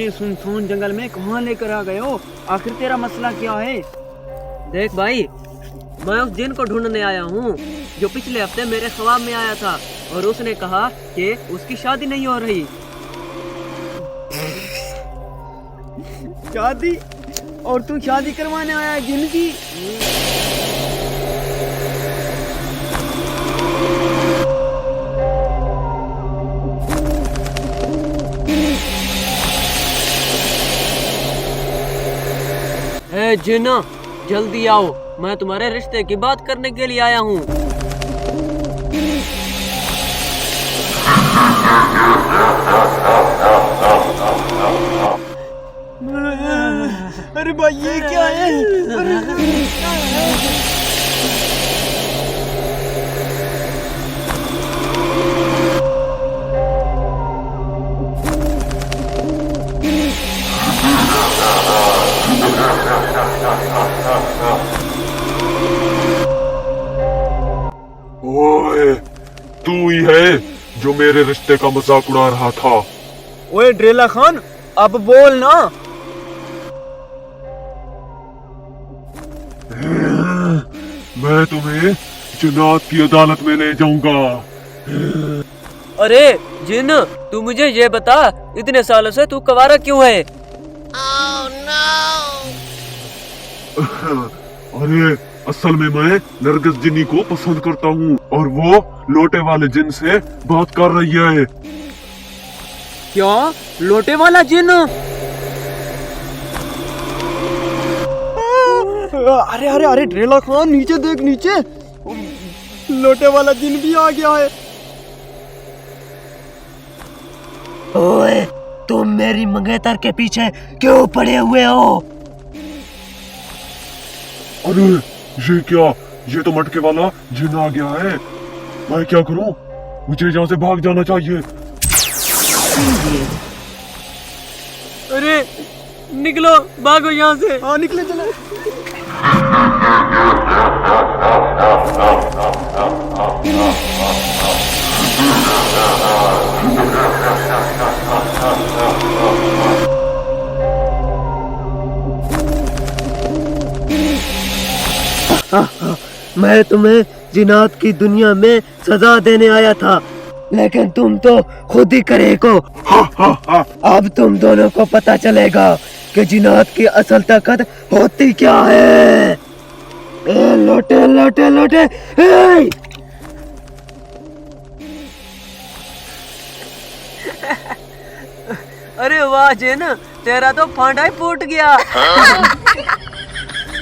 इतने सुनसान जंगल में कहाँ लेकर आ गए हो? आखिर तेरा मसला क्या है? देख भाई, मैं उस जिन को ढूंढने आया हूँ जो पिछले हफ्ते मेरे ख्वाब में आया था और उसने कहा कि उसकी शादी नहीं हो रही। शादी? और तू शादी करवाने आया है जिन की? ए जिन, जल्दी आओ, मैं तुम्हारे रिश्ते की बात करने के लिए आया हूँ। अरे भाई ये क्या है? ओए, तू ही है जो मेरे रिश्ते का मजाक उड़ा रहा था? ओए ड्रेला खान, अब बोल ना। मैं तुम्हें जिन्नात की अदालत में ले जाऊंगा। अरे जिन, तू मुझे ये बता, इतने सालों से तू कुंवारा क्यों है? अरे असल में मैं नरगिस जिन्नी को पसंद करता हूँ और वो लोटे वाले जिन से बात कर रही है। क्या? लोटे वाला जिन? अरे अरे अरे ड्रेला खान, नीचे देख, नीचे लोटे वाला जिन भी आ गया है। ओए, तुम मेरी मंगेतर के पीछे क्यों पड़े हुए हो? अरे ये क्या? ये तो मटके वाला जिन आ गया है। मैं क्या करूं? मुझे यहाँ से भाग जाना चाहिए। अरे निकलो, भागो यहाँ से। हाँ निकले, चलो। मैं तुम्हें जिन्नात की दुनिया में सजा देने आया था, लेकिन तुम तो खुद ही करे को। अब तुम दोनों को पता चलेगा कि जिन्नात की असल ताकत होती क्या है। ए, लोटे लोटे लोटे, ए! अरे वाह जिन, तेरा तो फांडा ही फूट गया।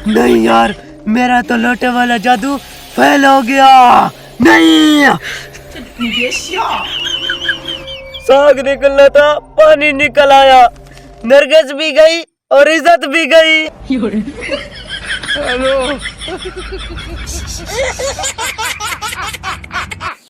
नहीं यार, मेरा तो लोटे वाला जादू फेल हो गया। नहीं, साग निकलना था, पानी निकल आया, नरगिस भी गई और इज्जत भी गई। हेलो।